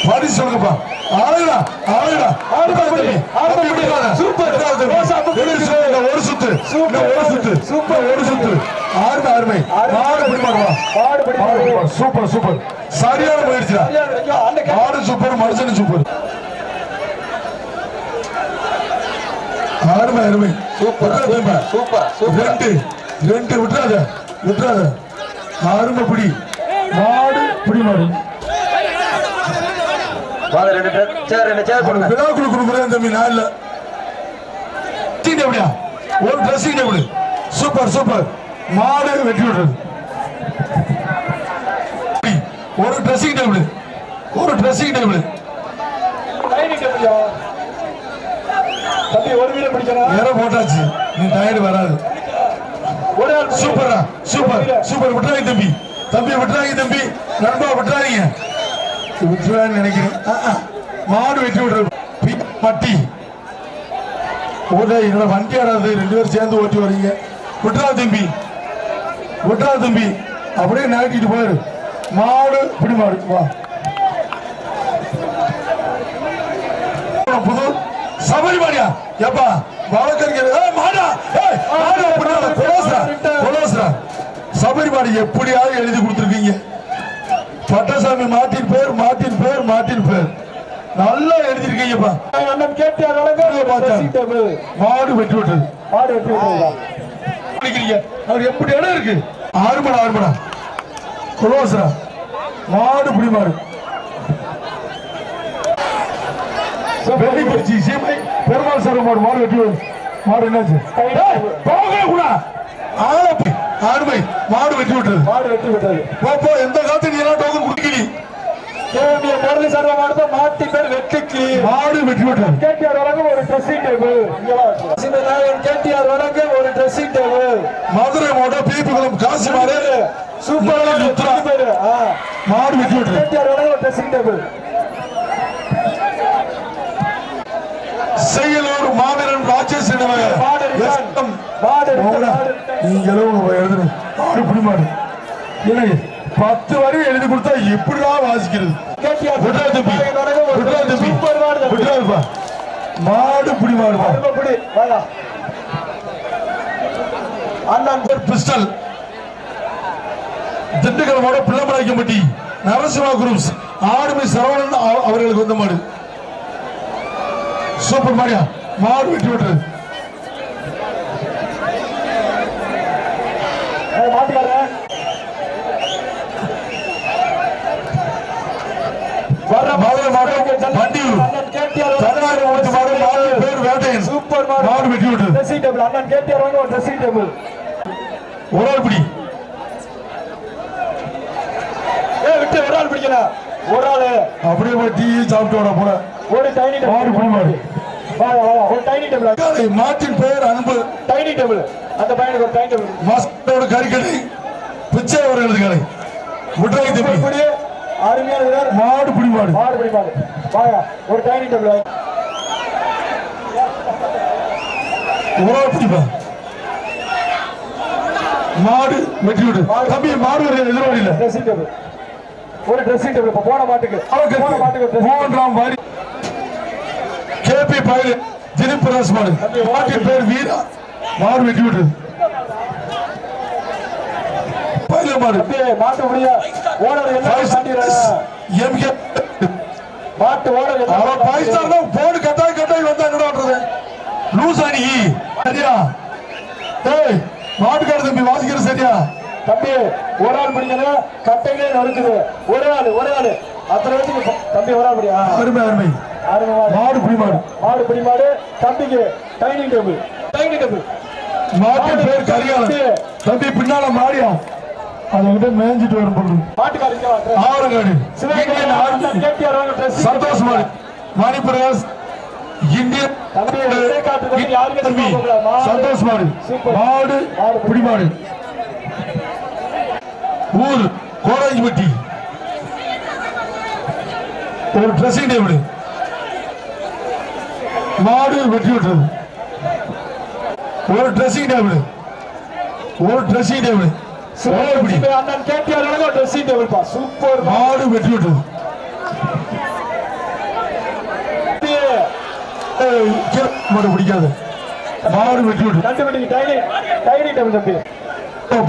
பாடி சொல்லுங்கப்பா. ஆளுடா ஆளுடா சூப்பர். ஒரு சுத்து சூப்பர். ஒரு சுத்து அருமை சூப்பர் சூப்பர். சரியான போயிடுச்சுடா. ஆடு சூப்பர், மனுஷன் சூப்பர். அருமை அருமை சூப்பர் சூப்பர். ரெண்டு விட்டுறாத அருமை. பிடி மாடு பிடி மாடு தம்பி. நான் இல்ல ஒரு ட்ரெஸ்ஸிங் டேபிள். Super super. மாடு வெட்டி விடுறது. ஒரு ட்ரெஸ்ஸிங் டேபிள் போட்டாச்சு. நீ டயர்டு வராது. சூப்பரா சூப்பர். விட்டுறாங்க தம்பி விட்டுறாங்க தம்பி. நண்பா விட்டுறாங்க நினைக்கிறேன். மாடு வெட்டி விடுறது. மட்டி என்னோட வண்டி ஆடாது. 2 பேரும் சேர்ந்து ஓட்டி வரீங்க. விட்டுறா தம்பி அப்படியே நாட்டிட்டு போயிரு. மாடு பிடி மாடு. வா புது சபரி மாடியா எப்பா சபரி மாடி எப்படியாவது எழுதி கொடுத்துருக்கீங்க. பட்டசாமி மாட்டின் பேர் நல்லா எழுதிருக்கீங்கப்பா. மாடு வெட்டி விட்டது. அவர் எப்படி இடம் இருக்கு. ஆறுமடா குலோசரா. மாடு பிடி மாடு. வெள்ளிக்குறிச்சி சீமை பெருமாள் சார் மாடு வெட்டி மாடு. என்னாச்சு ஆறுமை. மாடு வெட்டி விட்டது. போ எந்த காலத்து நீ எல்லாம் டோக்கன் குடிக்கலி. மாட்டு பேர் வெற்றிக்கு. மாடு வெட்டி விட்டது. கேடிஆர் வழங்க ஒரு ட்ரெஸ்ஸிங் டேபிள். கேடிஆர் வழங்க ஒரு ட்ரெஸ்ஸிங் டேபிள். மதுரை மாவட்டம் பீப்புகுளம் காசி மாடு சூப்பர். மாடு வெட்டி விட்டது. கேடிஆர் வழங்க ஒரு ட்ரெஸ்ஸிங் டேபிள். செய்யலூர் மாவீரன் ராஜேஷ் மாடு. 10 வரி எழுதி கொடுத்தா எப்படிதான் வாசிக்கிறது. மாடு பிடி மாடு. Pistol Dindigul Pillaimalaikappatti Narasimha groups army Saravanan அவர்களுக்கு வந்த மாடு. சூப்பர் மாடியா. மாடு வெட்டி விட்டுறது. சூப்பர் மாடு வெட்டி விட்டுறது. ஒரு ஆள் பிடி. ஒரு ஆள் பிடிக்கல. ஒரு ஆளு அப்படியே டீ சாப்பிட்டு போல. ஒரு டைனி டேபிள். ஒரு டைனி டேபிள். மாட்டின் பெயர் அன்பு. Tiny table. அந்த பையனுக்கு ஒரு டைனி டேபிள். மாஸ்டரோட கறிக்கடை பிச்சை அவர்களது கடை. முட்டைக்கு தம்பி. அருமையான மாடு பிடி மாடு. ஒரு டைனி டேபிள். ஒரு பிடிப்பா. மாடு வெட்டி விடு தம்பி. மாடு எதிர்வாடியில் ஒரு ட்ரெஸ்ஸிங் டேபிள். போன மாட்டுக்கு மூன்றாம் வாரி கேபி பைல் திலீப் ராஸ் மாடு. மாட்டின் பேர் வீரா. மாடு வெட்டி விட்டு பைல மாடு. மாட்டு முடிய ஓனர் மாட்டு ஓனர் பாகிஸ்தான் போடு கட்டாய் வந்தாங்க. லூஸ் அணி சரியா. மாட்டுக்கார தம்பி வாசிக்கிற சரியா தம்பி. ஒரு ஆள் பிடிக்கணும். கட்டையிலே நறுக்குது. ஒரு ஆள் அத்தனை வச்சு தம்பி ஒரு ஆள் பிடியா. அருமை மாடு பிடி மாடு. தம்பிக்கு டைனிங் டேபிள். மாட்டு பேர் கரிகாலன் தம்பி. பின்னால மாடியா அதை மேஞ்சிட்டு வரும் பொருள். ஆவரங்காடு சந்தோஷ் மாடு. மணிப்பிரகாஷ் இந்தியன் சந்தோஷ் மாடு. மாடு பிடி மாடு. ஊர் கோராஞ்சிப்பட்டி ஒரு ட்ரெஸ்ஸிங் டேபிள். மாடு வெட்டி விட்டது. ஒரு ட்ரெஸ்ஸிங் டேபிள். சூப்பர். மாடு வெட்டி விட்டது. மாடு பிடிக்காது மாடு வெட்டி விட்டு ரெண்டு மணிக்கு டைனிங் டேபிள் தம்பி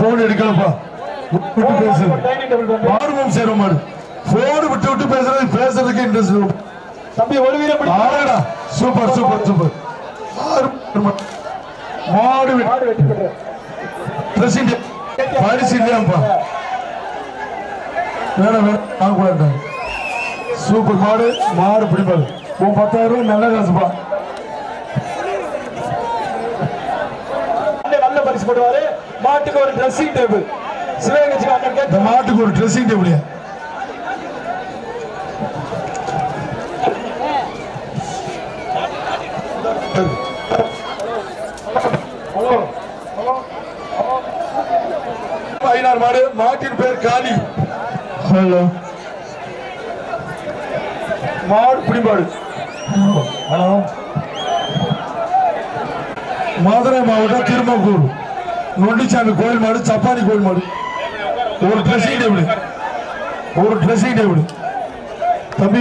போன் எடுக்கலப்பா விட்டு பேசுறது டைனிங் டேபிள் தம்பி ஆர்வம் சேரும் மாடு போன் விட்டு விட்டு பேசுறதுக்கு இன்ட்ரெஸ்ட் தம்பி ஒரு வீரம் ஆடா சூப்பர் சூப்பர் சூப்பர் மாடு வெட்டி போட்டு பிரசிடென்ட் பரிசு இல்லையாப்பா வேணாம் வேணாம் வாங்க கூடாது சூப்பர் மாடு மாடு பிடிப்பாரு 10,000 ரூபாய் நல்ல காசுப்பா நல்ல பரிசு போடுவாரு மாட்டுக்கு ஒரு ட்ரெஸ்ஸிங் டேபிள் சிவகங்கை அண்ணன் கேட்ட மாட்டுக்கு ஒரு ட்ரெஸ்ஸிங் டேபிள் மாடு மாட்டின் பேர் காளி ஹலோ மாடு பிடிபாடு ஹலோ மதுரை மாவட்டம் திருமங்கூர் நொண்டிச்சாமி கோயில் மாடு சப்பானி கோயில் மாடு ஒரு ட்ரெஸ்ஸிங் டேபிள் தம்பி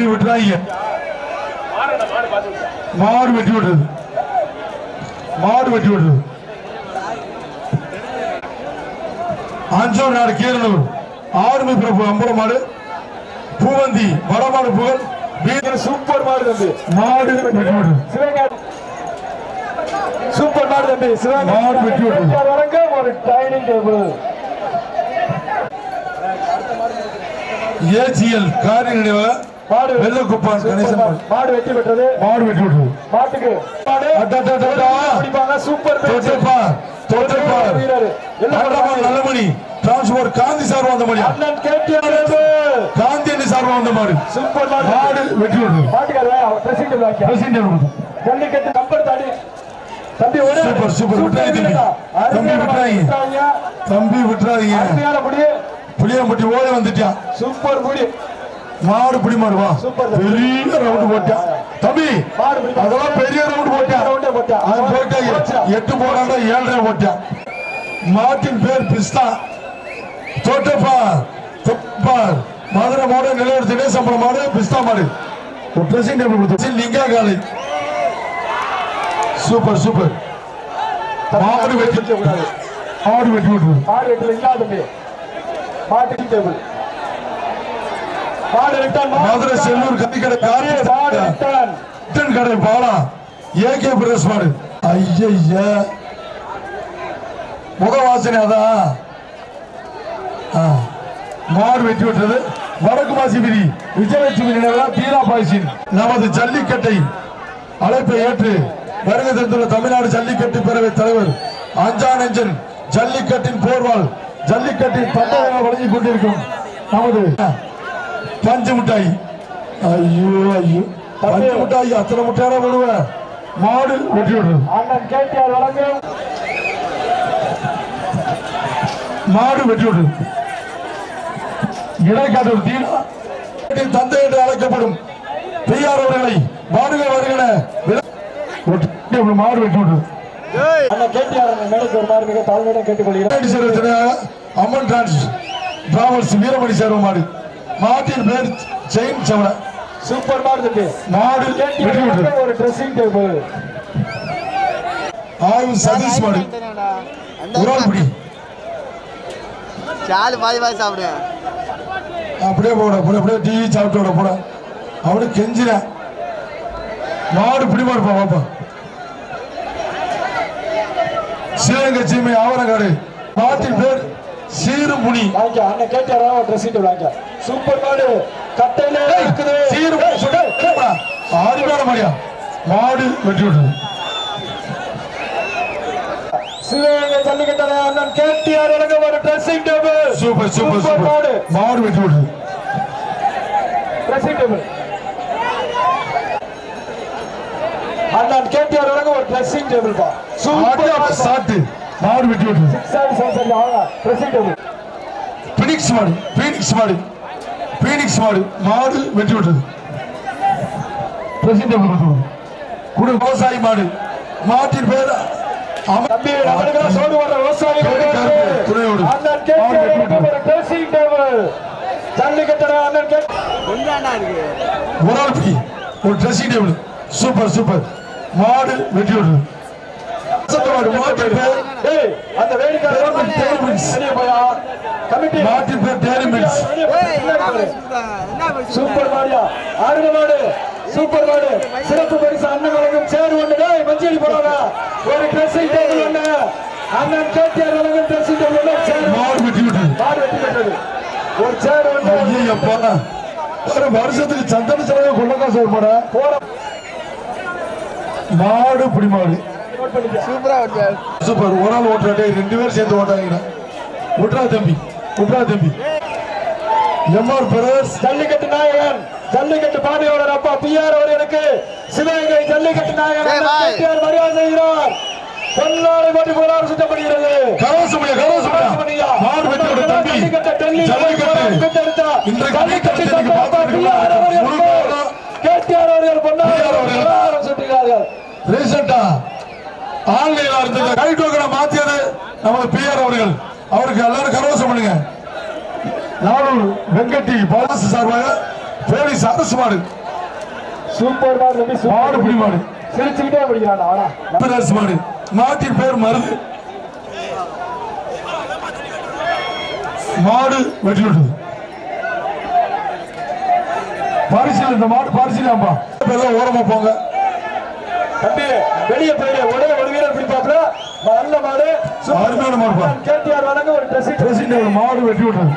விட்டுறாங்க மாடு வெட்டி விடுறது அஞ்சூர் நாடு கீரனூர் ஆர்மி பிரபு அம்பல மாடு பூவந்தி வடமாடு புகழ் வீர சூப்பர் மாடு தம்பி மாடு சிவகங்கை சூப்பர் மாடு தம்பி சிவகங்கை மாடு வெட்டி விடுறது வழங்க ஒரு டைனிங் டேபிள் ஏஜிஎல் காரி நினைவ மாடு வெள்ளக்குப்பான் கணேசன் மாடு வெட்டி விட்டது மாட்டுக்கு மாடு சூப்பர் வீரர் நல்லமணி டிரான்ஸ்போர்ட் காந்தி சார் வந்த மணி காந்தி சார் வந்த மாடு சூப்பர் மாடு வெட்டி விடுறது ஜல்லிக்கட்டு நம்பர் தாடி தம்பி சூப்பர் விட்டுறாதீங்க புளியம்பட்டி ஓட வந்துட்டான் சூப்பர் முடி மாடு பிடி மாடுவா பெரிய ரவுண்ட் போட்டான் தம்பி அதெல்லாம் பெரிய ரவுண்ட் போட்டான் அது போட்டா 8 போடாண்டா 7.5 போட்டான் மாட்டின் பேர் பிஸ்தா தோட்டப்பார் மதுரை மாடு நிலவர தினேசம்பளம் மாடு பிஸ்தா மாடு ஒரு ட்ரெஸ்ஸிங் டேபிள் கொடுத்து லிங்கா காலை சூப்பர் மாடு வெட்டி விட்டுறது மாடு வெட்டல இல்லாத மாட்டுக்கு டேபிள் மதுரை செல்லூர் கத்திக்கடை கடை பாலா ஏகே பிரஸ் மாடு ஐயா முகவாசனை அதான் மாடு வெட்டி விட்டது வடக்கு மாசிபிரி விஜயலட்சுமி நினைவாக தீரா பாய்ச்சின் நமது ஜல்லிக்கட்டை அழைப்பை ஏற்று வருகை தந்துள்ள தமிழ்நாடு ஜல்லிக்கட்டு பேரவை தலைவர் அஞ்சானஞ்சன் ஜல்லிக்கட்டின் போர்வால் ஜல்லிக்கட்டின் தந்தையாக வழங்கிக் கொண்டிருக்கும் நமது பஞ்சு மிட்டாய் ஐயோ பஞ்சு மிட்டாய் அத்தனை முட்டையார விடுவேன் மாடு வெட்டி விடுறது மாடு வெட்டி விடுறது இடைக்காட்டு தீனா தந்தை என்று அழைக்கப்படும் பெரியார் அவர்களை மாடுக வருகிற மாடு வெட்டி விடுறது அம்மன் டிராவல்ஸ் வீரமணி சேர்வ மாடு மாட்டின் பேர் செயின் சவள சூப்பர் மாடு மாடு ஒரு ட்ரெஸ்ஸிங் டேபிள் ஆய்வு சதீஷ் மாடு உரால்படி சாலு பாதி சாப்பிடுங்க அப்படியே அப்படியே டிவி சாப்பிட்டு போட அவனு கெஞ்சின மாடு பிடிமா இருப்பான் பாப்பா சிவகங்கை சீமை ஆவரங்காடு மாட்டின் பேர் சீருமுனி அண்ணன் கேட்டாரா ட்ரெஸ்ஸிங் டேபிள் சூப்பர் மாடு கட்டையில இருக்குது ஆதிவார மாடியா மாடு வெட்டி விடுறது சிவகங்கை ஜல்லிக்கட்டு அண்ணன் கேட்டியார் எனக்கு ஒரு ட்ரெஸ்ஸிங் டேபிள் சூப்பர் மாடு வெட்டி விடுறது ட்ரெஸ்ஸிங் டேபிள் அண்ணன் கேட்டியார் எனக்கு ஒரு ட்ரெஸ்ஸிங் டேபிள் பா சூப்பர் சாட்டு மாடு வெட்டி விடுறது ட்ரெஸ்ஸிங் டேபிள் பீனிக்ஸ் மாடு மாடு வெட்டி விடுறது ட்ரெஸ்ஸிங் டேபிள் குடு விவசாயி மாடு மாட்டின் பேர் சூப்பர் சூப்பர் மாடு வெற்றி விடுறது அந்த வேடிக்கை மாட்டின் பேர் டேரி மில்ஸ் சூப்பர் மாடியா ஆறு மாடு சூப்பர் மாடு சிறப்பு பரிசு அண்ணன் வழங்கும் சேர் ஒண்ணு மஞ்சள் போறாங்க ஒரு ட்ரெஸ்ஸிங் டேபிள் ஒண்ணு அண்ணன் கேட்டியார் வழங்கும் ட்ரெஸ்ஸிங் டேபிள் ஒண்ணு மாடு வெற்றி விடுறது மாடு வெற்றி பெற்றது ஒரு சேர் ஒண்ணு ஒரு வருஷத்துக்கு சந்தன செலவு கொள்ளக்கா செயல்பட போற மாடு புடி மாடு சூப்பர் ஒரு ஆள் ஓட்டுறாட்டே 2 பேர் சேர்ந்து ஓட்டாங்க விட்ரா தம்பி எம்ஆர் பிரதர்ஸ் ஜல்லிக்கட்டு நாயகன் ஜல்லிக்கட்டு பாதையோட அப்பா பிஆர் அவர்களுக்கு சிவகங்கை ஜல்லிக்கட்டு நாயகன் மரியாதை செய்கிறார் பொன்னாடை போட்டி போராட சுத்தப்படுகிறது மாடு வெற்றி தம்பி கேடிஆர் அவர்கள் பொன்னாடை சுட்டுகிறார்கள் ரீசெண்டா ஆன்லைன்ல இருந்தது கை டோக்கனை மாத்தியது நமது பிஆர் அவர்கள் அவருக்கு எல்லாரும் கரவசம் பண்ணுங்க நானூர் வெங்கட்டி பாலாசு சார்பாக போலீஸ் அரசு மாடு சூப்பர் மாடு பிடி மாடு சிரிச்சுக்கிட்டே பிடிக்கிறான் அரசு மாடு மாட்டின் பேர் மருது மாடு வெற்றி விட்டது பரிசீலனை இந்த மாடு பரிசீலனைப்பா ஓரமா போங்க தம்பி வெளியே போயிடு ஒரே ஒரு வீரர் பிடிப்பாப்ல நல்ல மாடு அருமையான மாடு கேடிஆர் வழங்க ஒரு ட்ரெஸ்ஸிங் மாடு வெட்டி விட்டது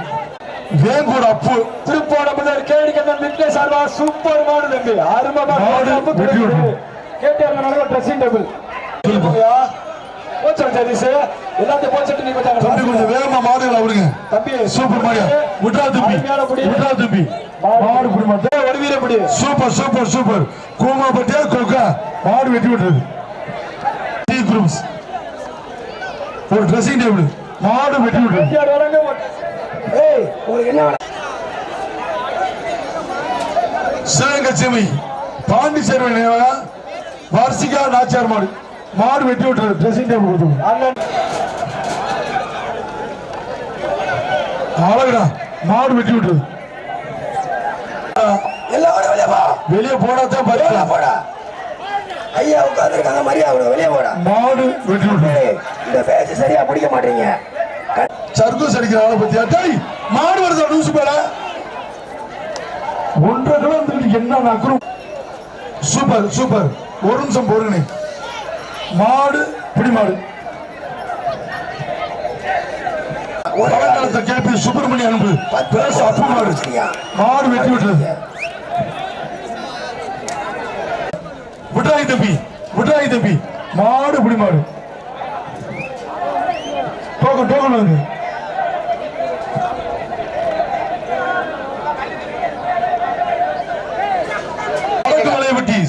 வேங்கூர் அப்பு திருப்போட முதல் கேடிக்கண்ணன் விக்னே சார்பா சூப்பர் மாடு தம்பி அருமை மாடு வெட்டி விட்டது கேடிஆர் வழங்க ஒரு ட்ரெஸ்ஸிங் டேபிள் போச்சு ஜெரிஸ் எல்லாத்தையும் போச்சுட்டு நீ கொஞ்சம் வேகமா மாடுகள் அவருங்க தம்பி சூப்பர் மாடியா விட்ரா தம்பி மாடு புடி மாடு ஒரு வீரர் பிடி சூப்பர் கூமாபட்டியா கொக்கா மாடு வெட்டி விட்டது டி குரூப்ஸ் ஒரு ட்ரெஸ்ஸிங் டேபிள் மாடு வெட்டி விட்டது சிவகங்கை பாண்டிச்சேரி நினைவாக வார்சிகா நாச்சியார் மாடு மாடு வெட்டி விட்டது ட்ரெஸ்ஸிங் டேபிள் கொடுத்து அழகுடா மாடு வெட்டி விட்டது வெளியே போடாதான் போடா ஐயா உட்கார்ந்துருக்காங்க மரியாதை வெளியே போடா மாடு வெட்டி விட்டது இந்த பேச்சு சரியா பிடிக்க மாட்டீங்க சர்க்கஸ் அடிக்கிற ஆளை பத்தியா டேய் மாடு வருதா லூசு பேர 1.5 கிலோ வந்துட்டு என்ன நக்கரும் சூப்பர் ஒரு நிமிஷம் போடுங்க மாடு பிடி மாடு கேபி சுப்பிரமணிய அன்பு அப்பு மாடு மாடு வெட்டி விட்டது விட்டாய் தம்பி மாடு பிடி மாடு டோக்கன் வந்து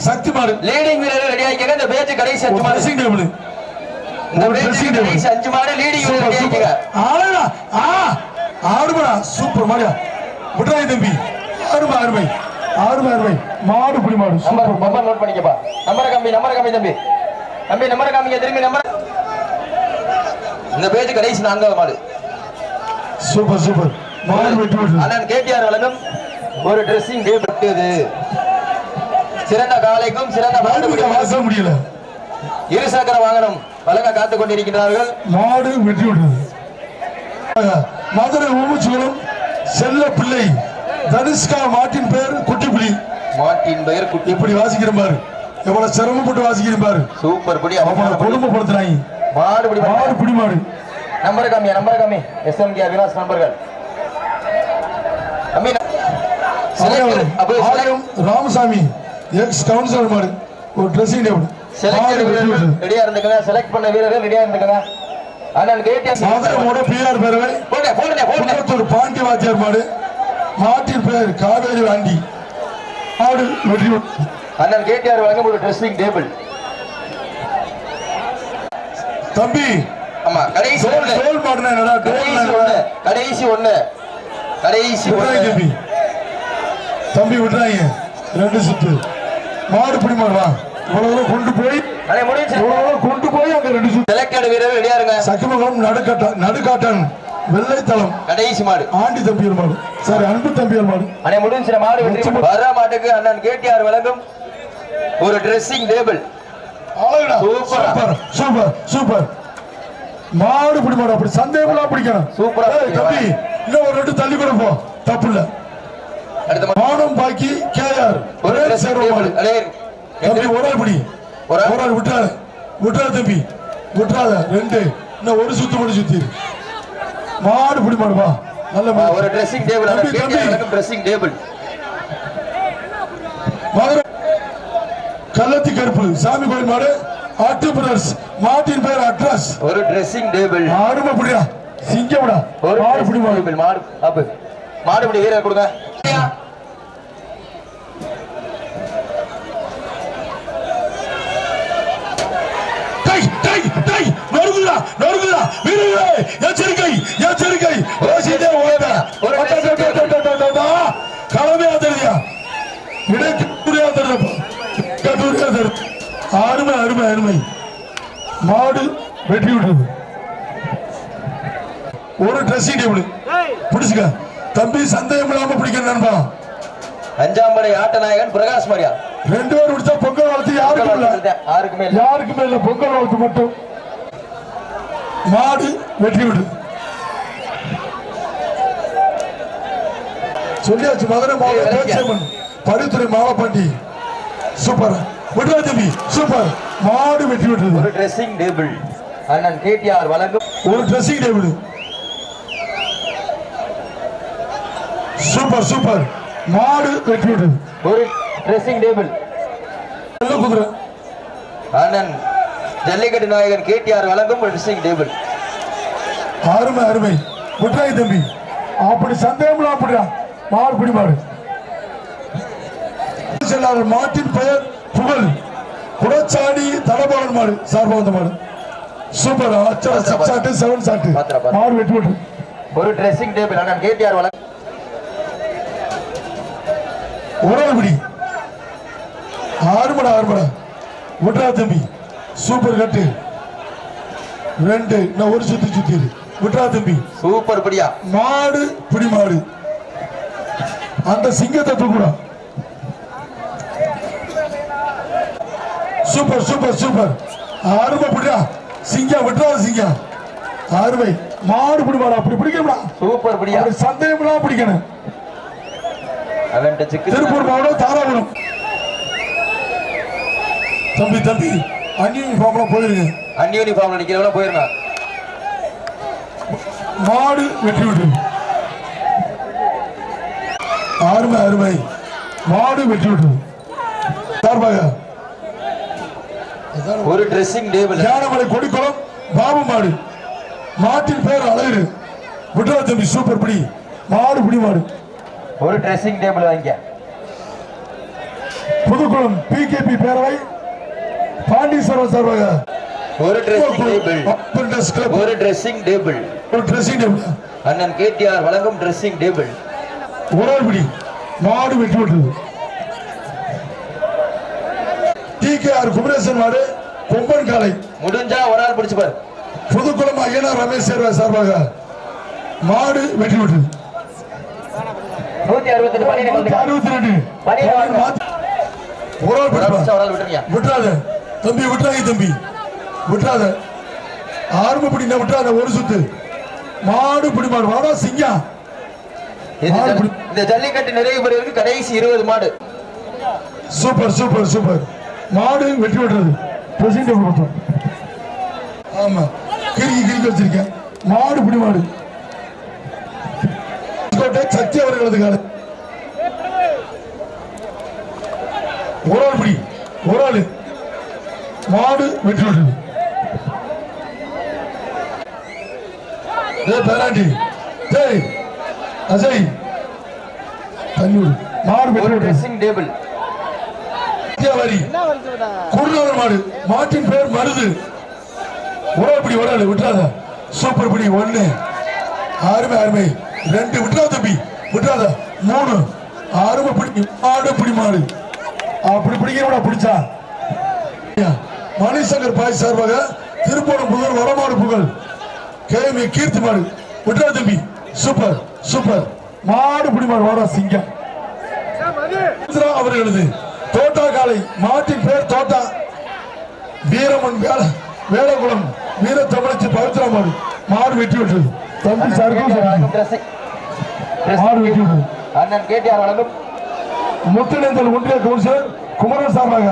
சக்தி மாடு லீடிங் வீரர் ரெடி ஆயிக்கங்க இந்த பேட்ச் கடைசி 5 மாடு ட்ரெஸ்ஸிங் டேபிள் இந்த பேட்ச் கடைசி 5 மாடு லீடிங் வீரர் ரெடி ஆயிக்கங்க ஆடுடா சூப்பர் மாடியா விட்டாய் தம்பி அருமை மாடு புடி மாடு நம்பர் நோட் பண்ணிக்கப்பா நம்பர் காமி தம்பி நம்பர் காமிங்க திரும்பி நம்பர் இந்த பேட்ச் கடைசி 4வது மாடு சூப்பர் மாடு வெட்டி விட்டது அண்ணன் கேடிஆர் வழங்கும் ஒரு ட்ரெஸ்ஸிங் டேபிள் சிறந்த காலைக்கும் சிறந்த வாச முடியல இருசக்கர வாகனம் வழங்க காத்துக் கொண்டிருக்கிறார்கள் மாடு வெற்றி விட்டது மதுரை ஊமுச்சுகளும் செல்ல பிள்ளை தனுஷ்கா மாட்டின் பெயர் குட்டிப்புலி மாட்டின் பெயர் குட்டி இப்படி வாசிக்கிற பாரு எவ்வளவு சிரமப்பட்டு வாசிக்கிற பாரு சூப்பர் படி அவனை கொடுமைப்படுத்துறாங்க மாடு பிடி மாடு நம்பர் காமி எஸ்எம்கே விலாஸ் நம்பர்கள் ராமசாமி எக்ஸ் கவுன்சிலர் மாடு ஒரு ட்ரெஸ்ஸிங் டேபிள் ரெடியா இருந்துக்கங்க செலக்ட் பண்ண வீரர்கள் ரெடியா இருந்துக்கங்க அண்ணன் கேடிஆர் பிஆர் பேரவை ஒரு பாண்டி வாத்தியார் மாடு மாட்டின் பேர் காவேரி வாண்டி மாடு வெற்றி அண்ணன் கேடிஆர் வழங்கும் ஒரு ட்ரெஸ்ஸிங் டேபிள் தம்பி ஆமா கடைசி டோல் மாடுனா என்னடா கடைசி ஒண்ணு தம்பி விட்டுறாங்க 2 சுத்து மாடு பிடி மாடுவா இவ்வளவு கொண்டு போய் அங்க 2 சுத்து செலக்டட் வீரர் ரெடியா இருங்க சக்கிமங்கலம் நடுக்காட்டன் வெள்ளைத்தளம் கடைசி மாடு ஆண்டி தம்பியர் மாடு சரி அன்பு தம்பியர் மாடு முடிஞ்ச மாடு வர மாட்டுக்கு அண்ணன் கேடிஆர் வழங்கும் ஒரு ட்ரெஸ்ஸிங் டேபிள். அழகுடா. சூப்பர். Super super super. மாடு பிடி மாடு அப்படி சந்தேகம்லாம் பிடிக்கணும். சூப்பரா. தம்பி இன்னும் ஒரு 2 தள்ளி கூட போ, தப்பு இல்ல. அடுத்த மானம் பாக்கி கேஆர் ஒரு ட்ரெஸ்ஸிங் டேபிள். அலே தம்பி ஒரு ஆள் பிடி, ஒரு ஆள் விட்டாரு தம்பி விட்டாத. 2 இன்னும் ஒரு சுத்து மட்டும் சுத்தி மாடு பிடி மாடு வா. நல்ல ஒரு ட்ரெஸ்ஸிங் டேபிள். அந்த KR dressing table. Madurai Kallathi கருப்பு சாமி கோயில் மாடு ஆட்டு பிரதர்ஸ் மாட்டின் பேர் அட்ரஸ். ஒரு ட்ரெஸ்ஸிங் டேபிள். ஆடுமா புடியா சிங்கம்டா. ஒரு மாடு புடி மாடு. மாடு அப்ப மாடு புடி வீரர் கொடுங்க. டேய் டேய் டேய் நொறுங்குடா நொறுங்குடா வீரரே எச்சரிக்கை எச்சரிக்கை. ஓசிதே ஓட ஓட கலமே ஆதரியா இடக்கு புரியா தரப்பா கட்டுரியா தர. அருமை அருமை அருமை. மாடு வெட்டி விடுறது. ஒரு ட்ரெஸ்ஸிங் டேபிள் பிடிச்சுக்க தம்பி. சந்தேகம் இல்லாம பிடிக்கணும் நண்பா. 5ஆம் படை ஆட்ட நாயகன் பிரகாஷ் மாரியா 2 பேர் பிடிச்சா பொங்கல் வாழ்த்து யாருக்கும் இல்ல. யாருக்குமே இல்ல பொங்கல் வாழ்த்து மட்டும். மாடு வெட்டி விடு. சொல்லியாச்சு மதுரை மாவட்டம் பரித்துறை மாவட்டப்பட்டி. சூப்பர் விடுறா தம்பி சூப்பர். மாடு வெட்டி விடுறது. ஒரு ட்ரெஸ்ஸிங் டேபிள் அண்ணன் கேடிஆர் வழங்கும் ஒரு ட்ரெஸ்ஸிங் டேபிள். Super super. மாடு வெட்டி விடுறது. ஒரு ட்ரெஸ்ஸிங் டேபிள். குதிரை அண்ணன் ஜல்லிக்கட்டு நாயகன் கேடிஆர் வழங்கும் ஒரு ட்ரெஸ்ஸிங் டேபிள். அருமை அருமை. விட்டுறாய் தம்பி அப்படி சந்தேகம் அப்படியா. மாடு பிடி மாடு. மாட்டின் பெயர் புகழ் குடச்சாடி தடபாளன் மாடு சார்பா வந்த மாடு. சூப்பர். 6 சாட்டு 7 சாட்டு மாடு வெட்டி விட்டு. ஒரு ட்ரெஸ்ஸிங் டேபிள் அண்ணன் கேடிஆர் வழங்கும். உடல்படி ஆறுமடா ஆறுமடா விட்டுறா தம்பி. சூப்பர் கட்டு 2 இன்னும் ஒரு சுத்தி சுத்தி விட்டுறா தம்பி. சூப்பர் படியா. மாடு பிடி மாடு. அந்த சிங்கத்தை தூக்குடா. Super super super. அருமை பிடிடா சிங்கம் விட்டுறாத சிங்கம். அருமை. மாடு பிடி மாடு அப்படி பிடிக்கணும்டா. சூப்பர் படியா. சந்தேகம் இல்லாம பிடிக்கணும். திருப்பூர் மாவட்டம் தாராபுரம். தம்பி தம்பி அன்யூனிஃபார்ம்ல போயிருங்க. அன்யூனிஃபார்ம்ல நிக்கிறவங்க போயிருங்க. மாடு வெட்டி விட்டு. அருமை அருமை. மாடு வெட்டி விட்டு. சார்பாக ஒரு ட்ரெஸ்ஸிங் டேபிள். யானமலை கொடிக்குளம் பாபு மாடு. மாட்டின் பேர் அழகு. விட்டுறா தம்பி சூப்பர் பிடி. மாடு பிடி மாடு. ஒரு ட்ரெஸ்ஸிங் டேபிள் வாங்க. புதுக்குளம் பிகேபி பேரவை பாண்டீஸ்வரர் சார்பாக ஒரு ட்ரெஸ்ஸிங் டேபிள். ஒரு ட்ரெஸ்ஸிங் டேபிள். ஒரு ட்ரெஸ்ஸிங் டேபிள். அண்ணன் கேடிஆர் வழங்கும் ட்ரெஸ்ஸிங் டேபிள். ஒரு பிடி. மாடு வெட்டி விட்டது. டிகேஆர் குமரேசன் மாடு கொம்பன் காலை. முடிஞ்சா ஒரு ஆள் பிடிச்சு பாரு. புதுக்குளம் ஐயனார் ரமேஷ் சார்பாக மாடு வெட்டி விட்டது. 162 விட்டுறாத தம்பி விட்டுறாங்க தம்பி விட்டுறாத. ஆர்ம பிடினா விட்டுறாத. ஒரு சுத்து மாடு பிடி மாடு. வாடா சிங்கம். இந்த ஜல்லிக்கட்டு நிறைவு பெறுவதற்கு கடைசி 20 மாடு. Super super super. மாடு வெட்டி விடுறது. ஆமா கிறுக்கி கிறுக்கி வச்சிருக்கேன். மாடு பிடி மாடு. சக்தி அவர்களது கால ஒரு ஆள் பிடி. ஒரு ஆளு மாடு வெட்டி விடுறது. பேராண்டி ஜெய் அஜய் தண்ணி மாடு வெட்டி ட்ரெஸ்ஸிங் டேபிள். குருநாதர் மாடு. மாட்டின் பேர் மருது. ஒரு ஆள் பிடி. ஒரு ஆள் விட்டுறாத. சூப்பர் பிடி. 1 அருமை அருமை. 2 விட்டுறா தம்பி விட்டுறாத. 3 அருமை பிடி. மாடு பிடி மாடு. அப்படி பிடிக்க பிடிச்சா. மணிசங்கர் பாய் சார்பாக திருப்பூர் புகழ் வடமாடு புகழ் கேமி கீர்த்தி மாடு. விட்டுறா தம்பி. Super super. மாடு பிடி மாடு. வாடா சிங்கம் அவர்களது தோட்டா காலை மாட்டின் பேர் தோட்டா வீரமன் வேலகுளம் வீர தமிழச்சி பவித்ரா மாடு மாடு வெட்டி விட்டது தம்பி சர்க்கு மாடு வெட்டி விட்டது அண்ணன் கேட்டியார் வழங்கும் முத்துநேந்தல் ஒன்றிய கவுன்சிலர் குமரன் சார்பாக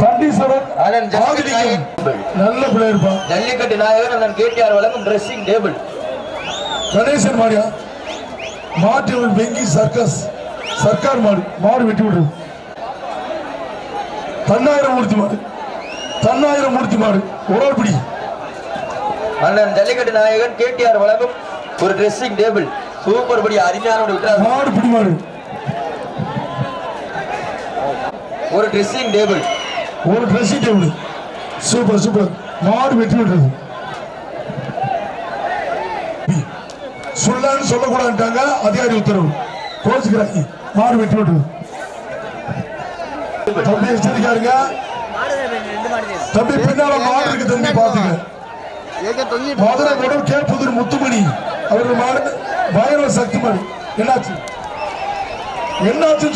தண்டீஸ்வரன் நல்ல பிளேயர் பா ஜல்லிக்கட்டு நாயகன் அண்ணன் கேட்டியார் வழங்கும் ட்ரெஸ்ஸிங் டேபிள் கணேசன் மாடியா மாட்டு வெங்கி சர்க்கஸ் சர்க்கார் மாடு மாடு வெட்டி விடுறது தன்னாயிரம் மூர்த்தி மாடு ஒரு பிடி அண்ணன் ஜல்லிக்கட்டு நாயகன் கேட்டியார் வழங்கும் ஒரு ட்ரெஸ்ஸிங் டேபிள் சூப்பர் படி அருமையான விட்டார் மாடு பிடி மாடு ஒரு ட்ரெஸ்ஸிங் டேபிள் சூப்பர் மாடு வெட்டி விடுறது சொல்லான்னு சொல்லக்கூடாதுட்டாங்க அதிகாரி உத்தரவு கோச்சுக்கிறாங்க மாடு வெட்டி விடுறது தம்பி எச்சரிக்காருங்க தம்பி பின்னால மாடு இருக்கு தம்பி பாத்துங்க மதுரை உடல் கேட்புதூர் முத்துமணி அவர்கள் மாடு பயங்கர சக்தி மாடு என்னாச்சு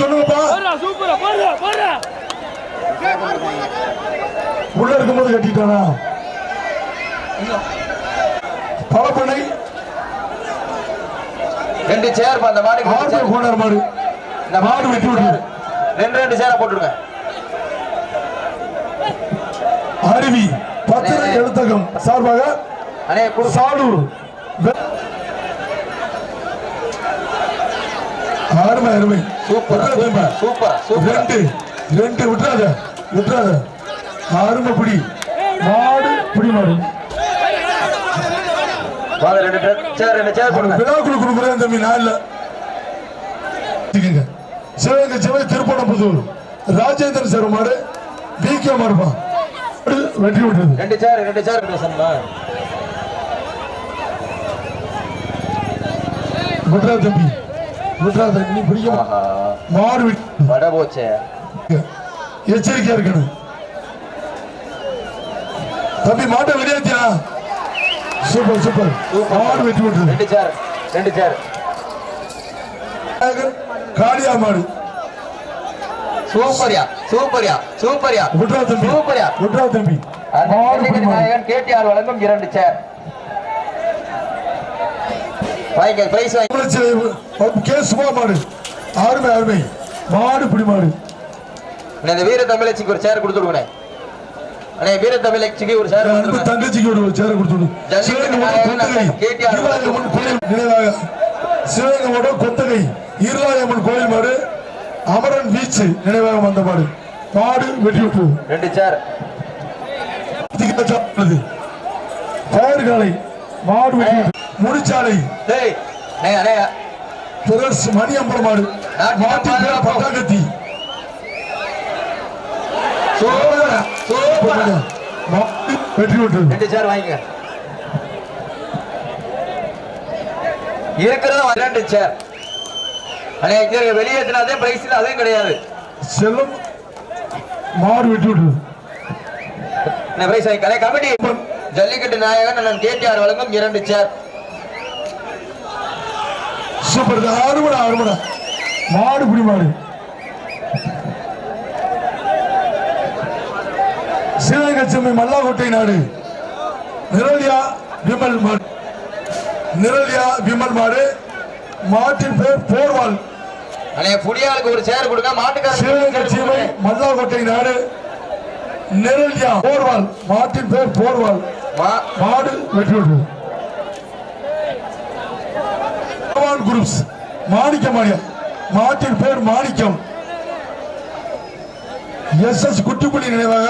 சொல்லுங்கப்பா உள்ள இருக்கும்போது கட்டிட்டானா பலப்பனை 2 சேர் அந்த மாடு கோனார் மாடு இந்த மாடு வெட்டி விட்டு 2 சேர போட்டுருங்க அருவி பத்திரை எழுத்தகம் சார்பாக சாலூர் அருமை சூப்பர் 2 விட்டுறாத அருமை பிடி மாடு பிடி மாடு விழாக்குழு கொடுக்குறேன் தம்பி நான் இல்ல சிவகங்கை சிவை திருப்பணம்புதூர் ராஜேந்திரன் சார் மாடு பிகே மாடுப்பா வெற்றி விட்டது 2 சேர் விட்டுறா தம்பி நீ பிடிக்க மாடு வட போச்சே எச்சரிக்கையா இருக்கணும் தம்பி மாட்டை வெளியேற்றியா சூப்பர் மாடு வெற்றி விட்டது 2 சேர் காளியா மாடு சூப்பர்யா விட்றா தம்பி நாயகன் கேட்டியார் வழங்கும் 2 சேர் பிரைஸ் மாடு அருமை மாடு பிடி மாடு இந்த வீர தமிழச்சிக்கு ஒரு சேர் கொடுத்துடுங்க வீர தமிழச்சிக்கு ஒரு சேர் தங்கச்சிக்கு ஒரு சேர் கொடுத்துடு நினைவாக சிவகங்கோட கொத்தகை ஈர்லாயம்மன் கோயில் மாடு அமரன் பீச் நினைவாக வந்த மாடு வெட்டி விட்டு 2 சேர் காலை மாடு வெட்டி முடிச்சாலை மணியம்பரம் மாடு பட்டாக்கத்தி வெற்றி விட்டு 2 சேர் வாங்கிக்க இருக்கிறதா 2 சேர் வெளியேற்றினாதே பிரைஸ் அதுவும் கிடையாது செல்லும் மாடு வெட்டி விட்டு கமிட்டி ஜல்லிக்கட்டு நாயகன் அண்ணன் கேட்டியார் வழங்கும் 2 சேர் சூப்பர் அருமடா மாடு பிடி மாடு சிவகங்கை செம்மை மல்லாக்கோட்டை நாடு நிரலியா விமல் மாடு மாட்டின் பேர் போர்வால் புடியாளுக்கு ஒரு சேர் கொடுங்க மாட்டுக்கார சிவகங்கை செம்மை மல்லாக்கோட்டை நாடு நிரலியா போர்வால் மாட்டின் பேர் போர்வால் மாடு வெற்றி விட்டு குரூப்ஸ் மாணிக்கம் மாட்டின் பேர் மாணிக்கம் SS குட்டிப்புலி நினைவாக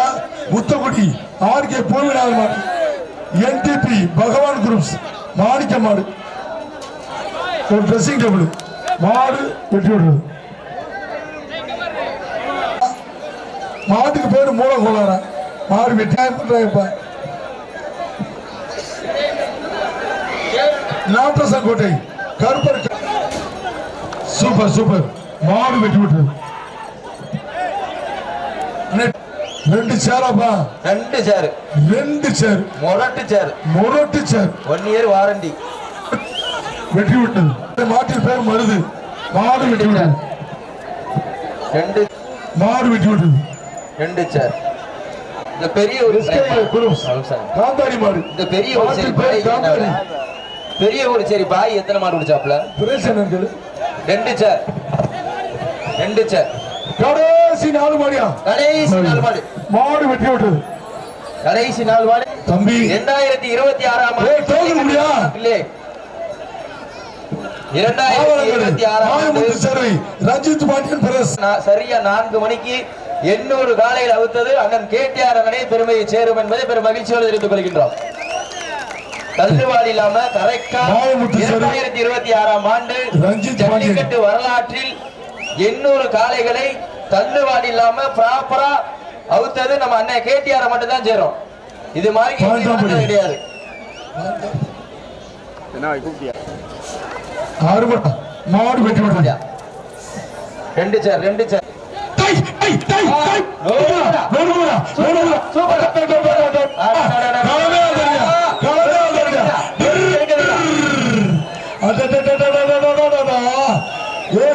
முத்தகுடி RK பூமிநாதன் மாடு NTP பகவான் குரூப்ஸ் மாணிக்க மாடு ஒரு ட்ரெஸ்ஸிங் டேபிள் மாடு வெட்டி விடுறது மாட்டுக்கு பேரு மூல கோளார மாடு வெட்டியாயம் பண்றாங்கப்பா நாட்டசங்கோட்டை கருப்பர் சூப்பர் மாடு வெட்டி விட்டுறது 2 சேராப்பா 2 சேர் மொரட்டு சேர் 1 இயர் வாரண்டி வெட்டி விட்டது மாட்டின் பேர் மருது மாடு வெட்டி விட்டது மாடு வெட்டி விட்டது 2 சார். இந்த பெரிய ஒரு காந்தாரி மாடு. இந்த பெரிய ஒரு சரி பாய் பெரிய ஒரு சரி பாய் எத்தனை மாடு குடிச்சாப்ல? 2 சார். 2 சார். கடைசி 4 மாடியா? கடைசி 4 மாடு. மாடு வெட்டி விட்டது. கடைசி 4 மாடு. தம்பி 2026ஆம் ஆண்டு இல்லே 2026ஆம் ரஞ்சித் பாண்டியன் பிரஸ் சரியா 4 மணிக்கு 800 காலையில் அவுத்தது அண்ணன் கேடிஆர் அண்ணனே பெருமையை சேரும் என்பதை பெரும் மகிழ்ச்சியோடு தெரிவித்துக் கொள்கின்றோம். தள்ளுவாடி இல்லாம கரெக்டா 2026ஆம் ஆண்டு ஜல்லிக்கட்டு வரலாற்றில் 800 காளைகளை தள்ளுவாடி இல்லாம ப்ராப்பரா அவுத்தது நம்ம அண்ணன் கேடிஆர் மட்டும் தான் சேரும். இது மாதிரி கிடையாது. மாடு வெட்டி விட்டது. 2 சார். 2 சார்.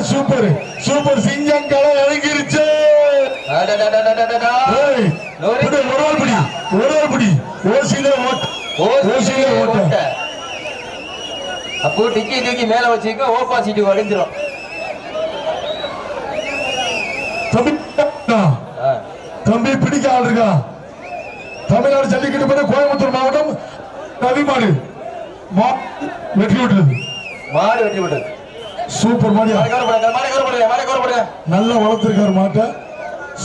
சூப்பர் சூப்பர் சிங்கம் களை இறங்கிருச்சு. அப்போ டிக்கி தூக்கி மேல வச்சுக்க ஓப்பா சீட்டு வடிஞ்சிரும். தம்பி பிடிக்க ஆள் இருக்கா? தமிழ்நாடு ஜல்லிக்கட்டு கோயம்புத்தூர் மாவட்டம் ரவிமாடு வெற்றி விட்டது. மாடு வெற்றி விட்டது. சூப்பர் மாடு. நல்லா வளர்த்திருக்காரு மாட்டை.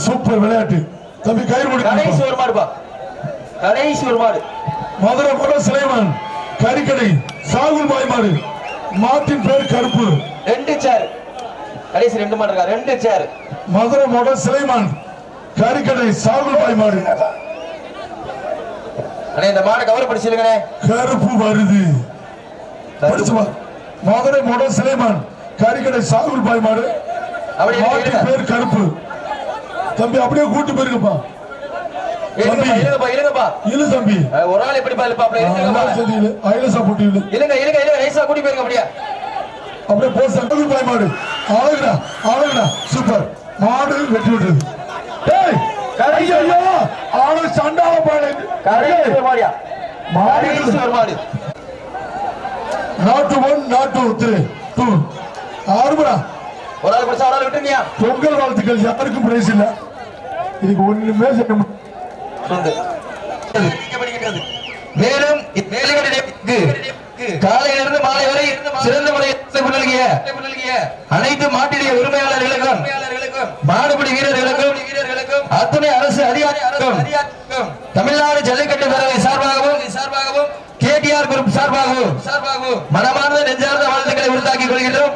சூப்பர் விளையாட்டு. தம்பி கயிறு கடைசி ஒரு மாடுப்பா. கடைசி ஒரு மாடு. மதுரை கூட சிலைமான் கறிக்கடை சாகுல் பாய் மாடு. மாட்டின் பேர் கருப்பு. 2 சேர். கடைசி 2 மாடு இருக்கா? 2 சேர். மதுரை மோட சிலைமான் கறிக்கடை சாகுல் பாய் மாடு. அண்ணே இந்த மாடு கவர் படிச்சிருக்கனே. கருப்பு வருது. படிச்சுமா. மதுரை மோட சிலைமான் கறிக்கடை சாகுல் பாய் மாடு. மாட்டின் பேர் கருப்பு. தம்பி அப்படியே கூட்டி போயிருக்கப்பா. இழு தம்பி. ஒரு ஆள் எப்படி பாருப்பா. ஐலசா போட்டு இழுங்க ரைசா கூட்டி போயிருங்க. அப்படியே போஸ் சாகுல் பாய் மாடு. அழகுடா அழகுடா. சூப்பர் மாடு வெட்டி விட்டது. சண்டால பாடு. நாட்டு 1 நாட்டு 2 ஆறுபடா. ஒரு ஆள் பிடிச்சா ஒரு ஆள் விட்டுருங்க. பொங்கல் வாழ்த்துக்கள். யாருக்கும் பிரைஸ் இல்ல. இதுக்கு ஒண்ணுமே செய்ய மேலும் காலையிலிருந்து மாலை வரை சிறந்த முறையில் அனைத்து மாட்டிடைய உரிமையாளர்களுக்கும் மாடுபிடி வீரர்களுக்கும் அத்துணை அரசு அதிகாரிகளுக்கும் தமிழ்நாடு ஜல்லிக்கட்டு பேரவை சார்பாகவும் கேடிஆர் குரூப் சார்பாகவும் மனமார்ந்த நெஞ்சார்ந்த வாழ்த்துக்களை உறுத்தாக்கிக் கொள்கின்றோம்.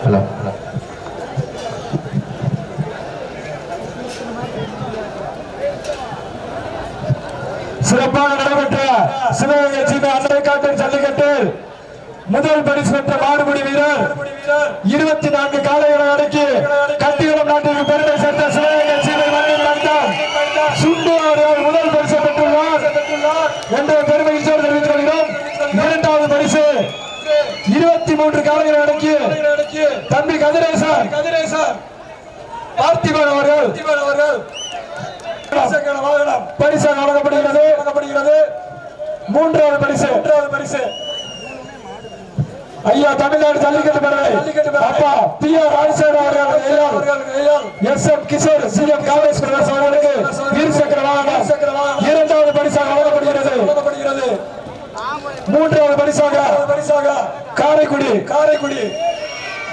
ஹலோ சிறப்பாக நடைபெற்ற சிவகங்கை சீமை அன்னைக்காட்டு ஜல்லிக்கட்டு முதல் பரிசு பெற்ற மாடுபிடி வீரர் 24 காளைகளை அடக்கி கட்டியுள்ள நாட்டிற்கு பெருமை சேர்த்த சிவகங்கை சீமை மண்ணின் மைந்தான் சுண்டு அவர்கள் முதல் பரிசு பெற்றுள்ளார் என்ற பெருமையை தெரிவித்துக் கொள்கிறோம். இரண்டாவது பரிசு 23 காளைகளை அடக்கி தம்பி கதிரேசர் பார்த்திபன் அவர்கள் பரிசாக வழங்கப்படுகிறது. மூன்றாவது பரிசு ஐயா தமிழ்நாடு ஜல்லிக்கட்டு பேரவை அப்பா பி.ஆர். ராஜசேகர் அவர்கள் எஸ்.எம். கிஷோர் சி.எம். காங்கிரஸ் பிரதேச அவர்களுக்கு இருசக்கர வாகனம் இரண்டாவது பரிசாக வழங்கப்படுகிறது. மூன்றாவது பரிசாக காரைக்குடி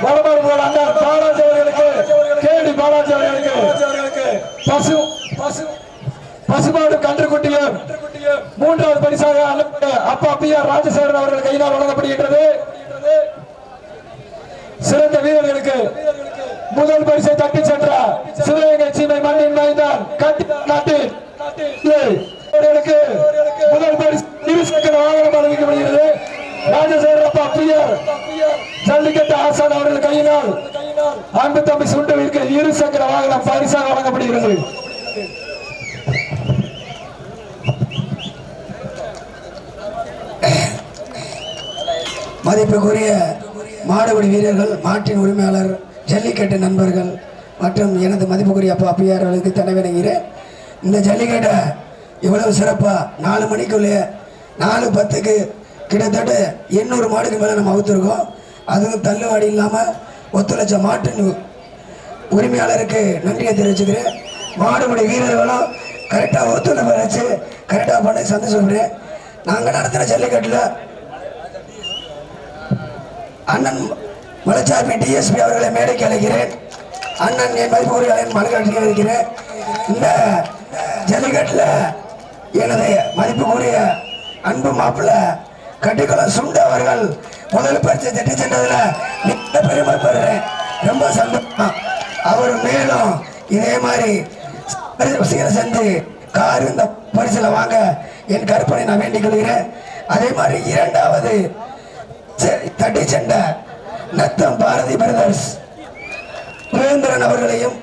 வடமாறு முதல் அண்ணன் பாலாஜி அவர்களுக்கு கேடி பாலாஜி அவர்களுக்கு பசுமாடு கன்றுக்குட்டியும் மூன்றாவது பரிசாக அப்பா பி.ஆர். ராஜசேகரன் அவர்கள் கையினால் வழங்கப்படுகின்றது. சிறந்த வீரர்களுக்கு முதல் பரிசை தட்டி சென்ற சிவகங்கை சீமை மண்ணின் மைந்தான் நாட்டின் முதல் பரிசு இருசக்கர வாகனம் அறிவிக்கப்படுகிறது. ராஜசேகரன் அப்பா பியர் ஜல்லிக்கட்டு ஆசான் அவர்கள் கையினால் அன்பு தம்பி சுண்டவிற்கு இரு சக்கர வாகனம் பரிசாக வழங்கப்படுகிறது. மதிப்புக்குரிய மாடுபிடி வீரர்கள், மாட்டின் உரிமையாளர், ஜல்லிக்கட்டு நண்பர்கள் மற்றும் எனது மதிப்புக்குரிய அப்பா பிஆர் அவர்களுக்கு தலைவணங்குகிறேன். இந்த ஜல்லிக்கட்டை இவ்வளவு சிறப்பாக 4 மணிக்குள்ளே 4:10க்கு கிட்டத்தட்ட 800 மாடுக்கு மேலே நம்ம அவுத்திருக்கோம். அதுவும் தள்ளுவாடி இல்லாமல் ஒத்துழைச்ச மாட்டின் உரிமையாளருக்கு நன்றியை தெரிவிச்சுக்கிறேன். மாடுபிடி வீரர்களும் கரெக்டாக ஒத்துழைப்பு வச்சு கரெக்டாக பண்ணி சந்தோஷப்படுறேன். நாங்கள் நடத்துகிற ஜல்லிக்கட்டில் அண்ணன் மலைச்சாமி டிஎஸ்பி அவர்களை மேடைக்கு அழைக்கிறேன். அண்ணன் என் மதிப்புக்குரிய மலைக்காட்சிக்கு வைக்கிறேன். இந்த ஜல்லிக்கட்டில் எனது மதிப்புக்குரிய அன்பு மாப்பிள்ள கட்டிக்குளம் சுண்டு அவர்கள் முதல் பரிசு தட்டி சென்றதில் மிக பெருமைப்படுறேன். ரொம்ப சந்தோஷம். அவர் மேலும் இதே மாதிரி செஞ்சு கார் இந்த பரிசில் வாங்க என் கற்பனை நான் வேண்டிக் கொள்கிறேன். அதே மாதிரி 2வது தட்டி சென்ற நத்தம் பாரதி பிரதர்ஸ் சுரேந்திரன் அவர்களையும்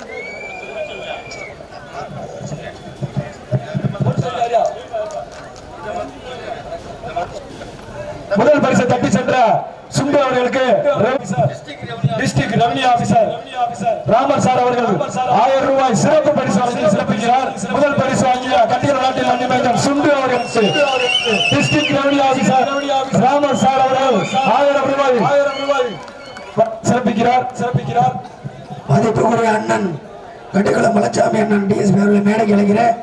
முதல் பரிசை தட்டி சென்ற சுண்டு அவர்களுக்கு district revenue officer Ramar sir அவர்கள் 1000 ரூபாய் சிறப்பு பரிசு வழங்கி சிறப்பிக்கிறார். முதல் பரிசு வாங்கிய கட்டிகள் நாட்டில் அன்னிமேஜர் சுண்டு அவர்களுக்கு district revenue officer Ramar sir அவர்கள் 1000 ரூபாய் சிறப்பிக்கிறார். மதிப்புக்குரிய அண்ணன் கட்டிக்குளம் மலைச்சாமி அண்ணன் டிஎஸ்பி அவர்களை மேடைக்கு அழைக்கிறேன்.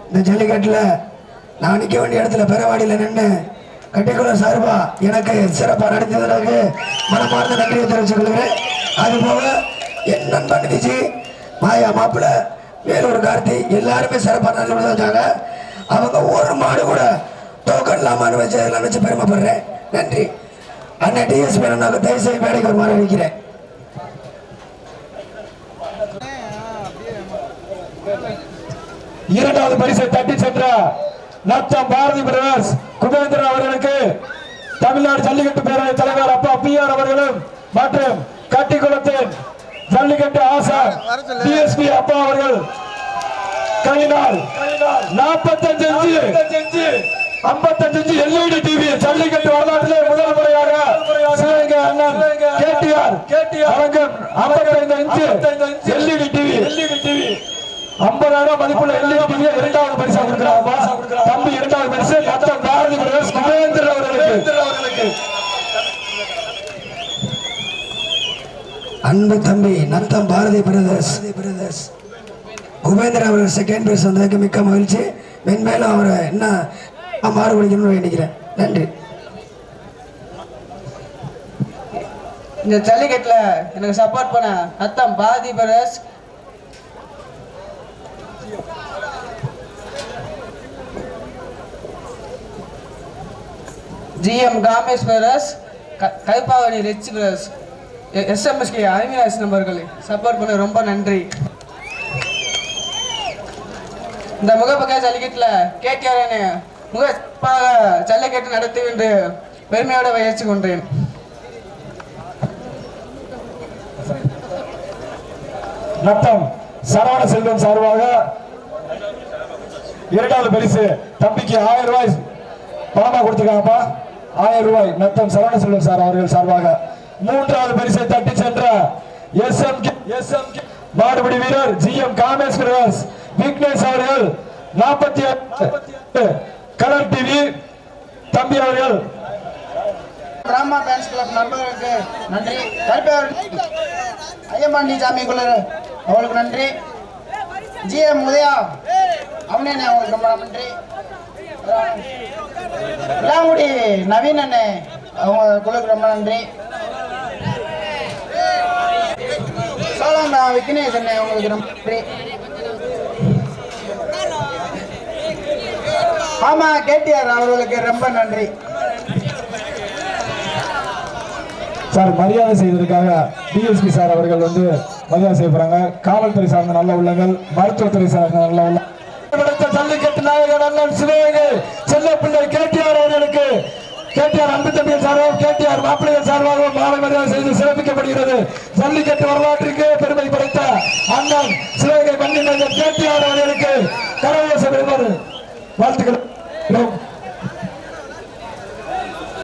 இந்த ஜல்லிக்கட்டில் நான் நிற்க வேண்டிய இடத்துல பெறவாடியில் நின்று கட்டிக்குளம் சார்பா எனக்கு சிறப்பாக நடந்ததற்கு மனமார்ந்த நன்றியை தெரிவித்துக் கொள்கிறேன். அதுபோக என் நண்பன் விஜய், மாயா மாப்பிள்ள, வேலூர் கார்த்தி எல்லாருமே சிறப்பாக நல்ல வச்சாங்க. அவங்க ஒரு மாடு கூட டோக்கன் இல்லாமல் நினைச்சு பெருமைப்படுறேன். நன்றி. அண்ணன் டிஎஸ்பி அண்ணாக்கு தயவுசெய்து மேடைக்கு வருமாறு அழைக்கிறேன். இரண்டாவது பரிசை தட்டி சென்ற நத்தம் பாரதி பிரதர்ஸ் குபேந்திரன் அவர்களுக்கு தமிழ்நாடு ஜல்லிக்கட்டு பேரவை தலைவர் அப்பா பிஆர் அவர்களும் மற்றும் கட்டிக்குளத்தின் ஜல்லிக்கட்டு ஆசான் டிஎஸ்பி அப்பா அவர்கள் கையினால் 45 LED டிவி ஜல்லிக்கட்டு வரலாற்றிலே முதல் முறையாக சிவகங்கை அண்ணன் கேடிஆர் வழங்கும் 55 இன்ச் LED டிவி 50,000 மதிப்புள்ள LED டிவியை 2வது பரிசா கொடுக்கிறாங்க. தம்பி 2வது பரிசு நத்தம் பாரதி பிரதர்ஸ் குபேந்திரன் அவர்களுக்கு. அன்பு தம்பி நத்தம் பாரதி பிரதர்ஸ் குபேந்திரன் அவர்கள் 2nd பிரைஸ் வந்ததுக்கு மிக்க மகிழ்ச்சி. மென்மேலும் அவரை என்ன மாறுபடிக்கணும்னு வேண்டிக்கிறேன். நன்றி. இந்த ஜல்லிக்கட்டில் எனக்கு சப்போர்ட் பண்ண Natham Bharathi brothers, GM Kamesh brothers, கைப்பாவணி ரிச் பிரதர்ஸ், எஸ்எம்எஸ்கே அவினாஷ் நம்பர்கள் சப்போர்ட் பண்ண ரொம்ப நன்றி. இந்த முகப்பக்க ஜல்லிக்கட்டில் கேடிஆர் முகப்பாக ஜல்லிக்கட்டு நடத்தி என்று பெருமையோடு வகிச்சு கொண்டேன். நத்தம் சரவண செல்வம் சார்பாக 2வது பரிசு தம்பிக்கு 1000 ரூபாய் பணமா கொடுத்துருக்காங்கப்பா. 1000 ரூபாய் நத்தம் சரவண செல்வம் சார் அவர்கள் சார்பாக. 3வது பரிசை தட்டி சென்ற எஸ்எம்கே மாடுபிடி வீரர் ஜிஎம் காமேஷ் பிரதர்ஸ் விக்னேஷ் அவர்கள் 48 கலர் டிவி தம்பி அவர்கள். பிராமா பேன்ஸ் கிளப் நண்பர்களுக்கு நன்றி. ஐயம்பாண்டி சாமி குள்ளர் அவங்களுக்கு நன்றி. ஜிஎம் உதயா அவனே அவங்களுக்கு ரொம்ப நன்றி. விளாங்குடி நவீன் அண்ணே அவங்க குழுக்கு ரொம்ப நன்றி. சோழம் விக்னேஷ் அண்ணே அவங்களுக்கு ரொம்ப நன்றி. ஆமா கேடிஆர் அவர்களுக்கு ரொம்ப நன்றி. சார் மரியாதை செய்வதற்காக டிஎஸ்பி சார் அவர்கள் மரியாதை செய்ய போறாங்க. காவல்துறை சார்ந்த நல்ல உள்ளங்கள், மருத்துவத்துறை சார்ந்த நல்ல உள்ளங்கள், ஜல்லிக்கட்டு நாயகர் அண்ணன் சிவகங்கை செல்ல பிள்ளை கேடிஆர் அவர்களுக்கு கேடிஆர் அன்பு தம்பி சார் கேடிஆர் சார் மாப்பிள்ளைகள் சார்பாக மாலை மரியாதை செய்து சிறப்பிக்கப்படுகிறது. ஜல்லிக்கட்டு வரலாற்றுக்கு பெருமை படைத்த அண்ணன் சிவகங்கை மண்ணின் கேட்டியார் அவர்களுக்கு கரகோஷம் வாழ்த்துக்கள்.